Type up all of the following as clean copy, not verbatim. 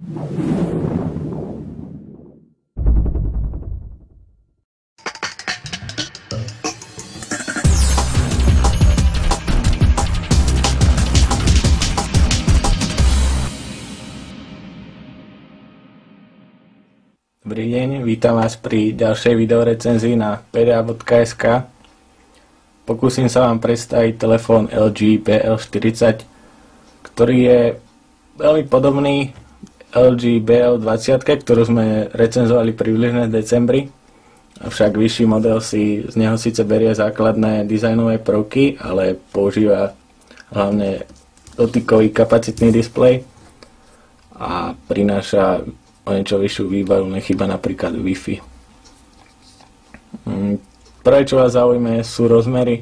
Dobrý deň, vítam vás pri ďalšej videorecenzii na pda.sk. Pokúsim sa vám predstaviť telefón LG BL40, ktorý je veľmi podobný LG BL20, ktorú sme recenzovali približne v decembri. Avšak vyšší model si z neho síce berie základné dizajnové prvky, ale používa hlavne dotykový kapacitný displej a prináša o niečo vyššiu výbavu, nechýba napríklad Wi-Fi. Prvé, čo vás zaujme, sú rozmery.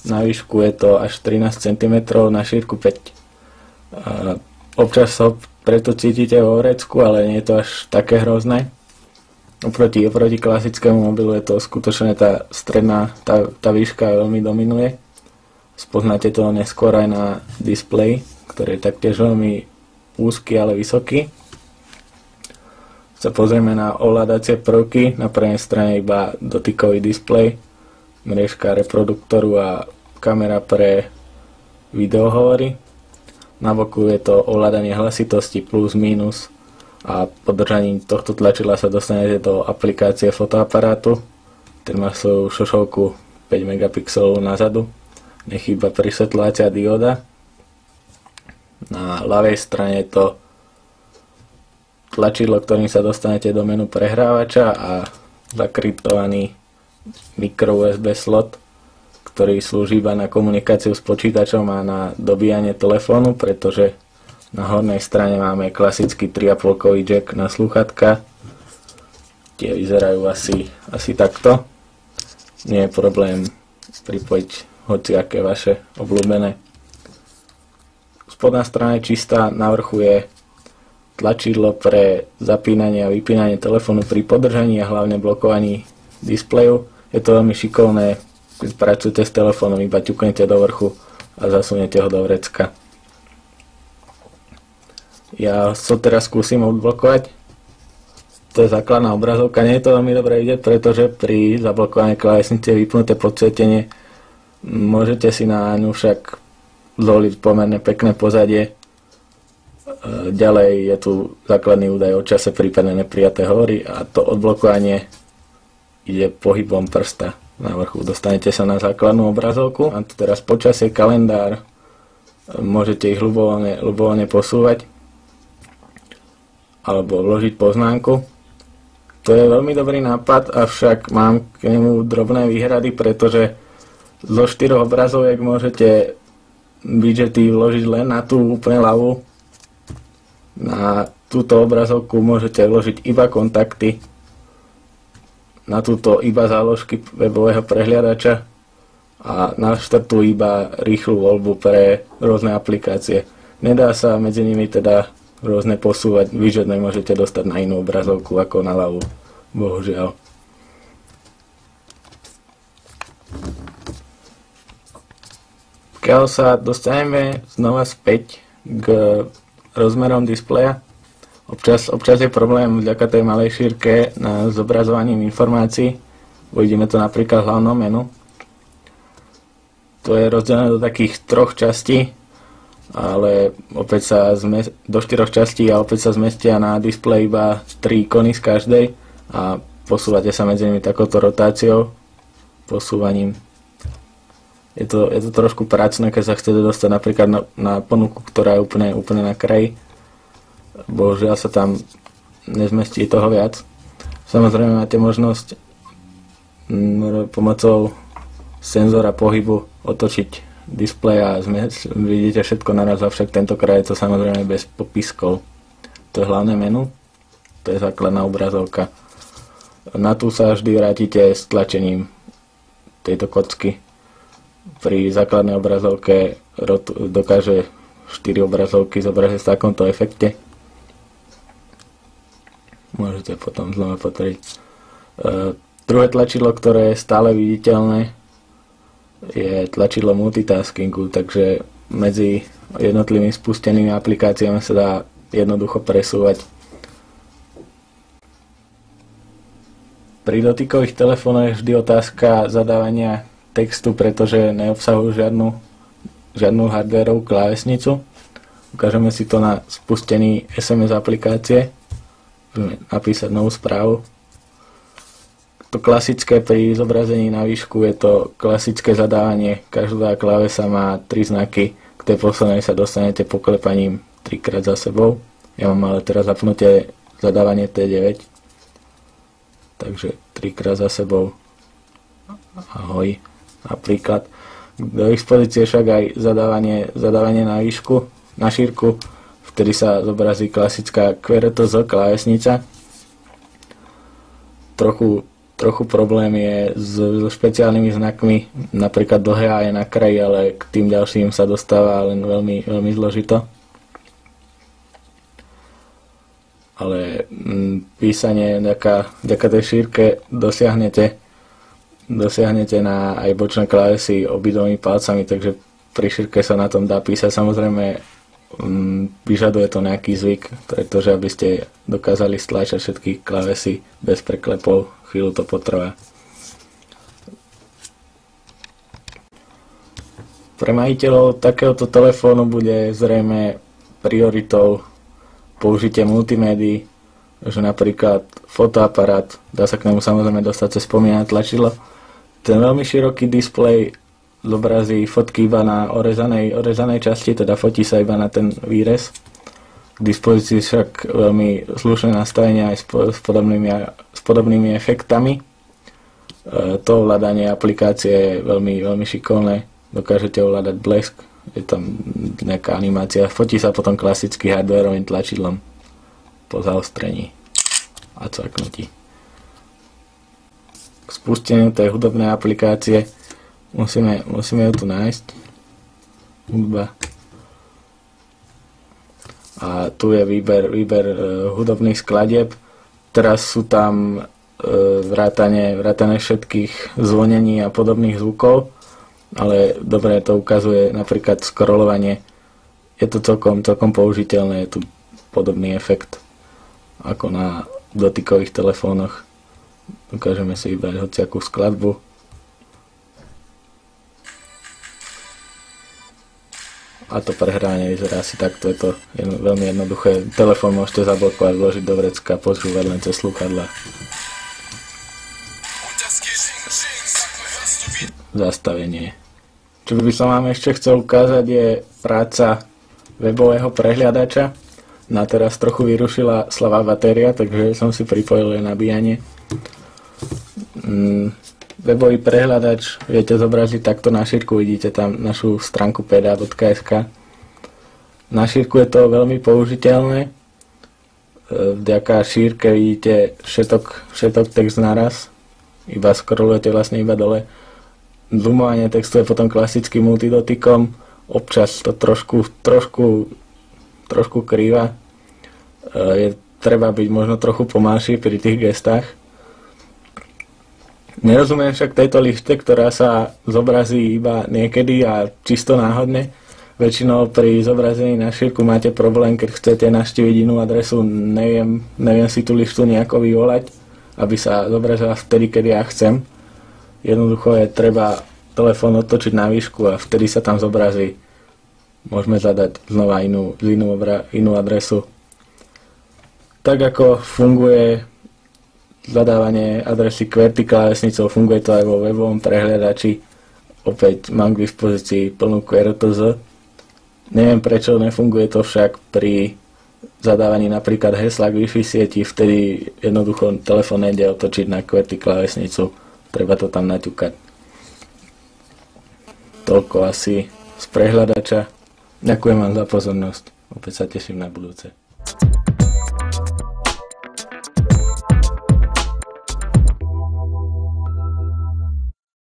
Na výšku je to až 13 cm, na šírku 5. Občas ho preto cítite vo vrecku, ale nie je to až také hrozné. Oproti klasickému mobilu je to skutočne tá stredná, tá výška veľmi dominuje. Spoznáte to neskôr aj na displeji, ktorý je taktiež veľmi úzky, ale vysoký. Sa pozrieme na ovládacie prvky, na prvej strane iba dotykový displej, mriežka reproduktoru a kamera pre videohovory. Na boku je to ovládanie hlasitosti plus minus a podržaním tohto tlačidla sa dostanete do aplikácie fotoaparátu. Ten má svoju šošovku 5 megapixelov nazadu, nechýba prisvetľovacia dióda. Na ľavej strane je to tlačidlo, ktorým sa dostanete do menu prehrávača a zakryptovaný micro USB slot, ktorý slúži iba na komunikáciu s počítačom a na dobíjanie telefónu, pretože na hornej strane máme klasický 3,5-kový jack na slúchatka. Tie vyzerajú asi takto. Nie je problém pripojiť hociaké vaše obľúbené. Spodná strana je čistá, na vrchu je tlačidlo pre zapínanie a vypínanie telefónu pri podržaní a hlavne blokovaní displeju. Je to veľmi šikovné, keď pracujete s telefónom, iba ťuknete do vrchu a zasuniete ho do vrecka. Ja to teraz skúsim odblokovať. To je základná obrazovka, nie je to veľmi dobre vidieť, pretože pri zablokovaní klávesnice je vypnuté podsvietenie. Môžete si na ňu však zvoliť pomerne pekné pozadie. Ďalej je tu základný údaj o čase, prípadne neprijaté hovory a to odblokovanie ide pohybom prsta na vrchu. Dostanete sa na základnú obrazovku. Mám tu teraz počasie, kalendár, môžete ich ľubovoľne posúvať alebo vložiť poznámku. To je veľmi dobrý nápad, avšak mám k nemu drobné výhrady, pretože zo 4 obrazoviek môžete widgety vložiť len na tú úplne ľavú. Na túto obrazovku môžete vložiť iba kontakty, na túto iba záložky webového prehliadača a na štvrtú iba rýchlu voľbu pre rôzne aplikácie. Nedá sa medzi nimi teda rôzne posúvať, widget nemôžete dostať na inú obrazovku ako na ľavú, bohužiaľ. Keď sa dostaneme znova späť k rozmerom displeja, občas je problém vďaka tej malej šírke na zobrazovaním informácií. Uvidíme to napríklad v hlavnom menu. To je rozdelené do takých 3 častí, ale opäť sa do 4 častí a opäť sa zmestia na displeji iba 3 ikony z každej a posúvate sa medzi nimi takouto rotáciou, posúvaním. Je to trošku pracné, keď sa chcete dostať napríklad na ponuku, ktorá je úplne na kraji. Bohužiaľ sa tam nezmestí toho viac. Samozrejme máte možnosť pomocou senzora pohybu otočiť displej a vidíte všetko naraz, avšak tentokrát je to samozrejme bez popiskov. To je hlavné menu, to je základná obrazovka. Na tú sa vždy vrátite s tlačením tejto kocky. Pri základnej obrazovke dokáže 4 obrazovky zobraziť v takomto efekte. Môžete potom znova potvrdiť. Druhé tlačidlo, ktoré je stále viditeľné, je tlačidlo multitaskingu, takže medzi jednotlivými spustenými aplikáciami sa dá jednoducho presúvať. Pri dotykových telefónoch je vždy otázka zadávania textu, pretože neobsahujú žiadnu hardwareovú klávesnicu. Ukážeme si to na spustení SMS aplikácie. Budeme napísať novú správu. To klasické pri zobrazení na výšku je to klasické zadávanie. Každá klávesa má 3 znaky. K tej poslednej sa dostanete poklepaním 3-krát za sebou. Ja mám ale teraz zapnuté zadávanie T9. Takže 3-krát za sebou. Ahoj. Napríklad. Do dispozície však aj zadávanie na výšku, na šírku. Vtedy sa zobrazí klasická QRTZ klávesnica. Trochu problém je so špeciálnymi znakmi. Napríklad dlhé A je na kraji, ale k tým ďalším sa dostáva len veľmi, veľmi zložito. Ale písanie vďaka tej šírke dosiahnete na aj bočné klávesy obidvomi palcami, takže pri šírke sa na tom dá písať. Samozrejme vyžaduje to nejaký zvyk, pretože aby ste dokázali stlačať všetky klávesy bez preklepov, chvíľu to potrvá. Pre majiteľov takéhoto telefónu bude zrejme prioritou použitie multimédií, že napríklad fotoaparát, dá sa k nemu samozrejme dostať cez spomínané tlačidlo. Ten veľmi široký displej zobrazí fotky iba na orezanej časti, teda fotí sa iba na ten výrez. K dispozícii však veľmi slušné nastavenia aj s podobnými efektami. To ovládanie aplikácie je veľmi, veľmi šikovné. Dokážete ovládať blesk, je tam nejaká animácia. Fotí sa potom klasicky hardwareovým tlačidlom po zaostrení a cvaknutí. K spusteniu tej hudobnej aplikácie musíme ju tu nájsť. Hudba. A tu je výber hudobných skladieb. Teraz sú tam vrátane všetkých zvonení a podobných zvukov, ale dobre to ukazuje napríklad scrollovanie. Je to celkom použiteľné, je tu podobný efekt ako na dotykových telefónoch. Dokážeme si vybrať hociakú skladbu. A to prehranie vyzerá asi takto, je to veľmi jednoduché. Telefón môžete zablokovať, vložiť do vrecka, počúvať len cez slúchadlá. Zastavenie. Čo by som vám ešte chcel ukázať, je práca webového prehliadača. Na teraz trochu vyrušila slabá batéria, takže som si pripojil aj nabíjanie. Webový prehľadač viete zobraziť takto na šírku, vidíte tam našu stránku pda.sk. Na šírku je to veľmi použiteľné. Vďaka šírke vidíte všetok text naraz. Iba scrollujete vlastne iba dole. Zoomovanie textu je potom klasickým multidotykom. Občas to trošku krýva. Je treba byť možno trochu pomalší pri tých gestách. Nerozumiem však tejto lište, ktorá sa zobrazí iba niekedy a čisto náhodne. Väčšinou pri zobrazení na šírku máte problém, keď chcete navštíviť inú adresu, neviem si tú lištu nejako vyvolať, aby sa zobrazila vtedy, kedy ja chcem. Jednoducho je treba telefón otočiť na výšku a vtedy sa tam zobrazí. Môžeme zadať znova inú adresu. Tak ako funguje zadávanie adresy QWERTY klávesnicou, funguje to aj vo webovom prehliadači. Opäť mám k dispozícii plnú QRTZ. Neviem prečo nefunguje to však pri zadávaní napríklad hesla k Wi-Fi sieti, vtedy jednoducho telefón nejde otočiť na QWERTY klávesnicu, treba to tam naťukať. Toľko asi z prehľadača. Ďakujem vám za pozornosť. Opäť sa teším na budúce.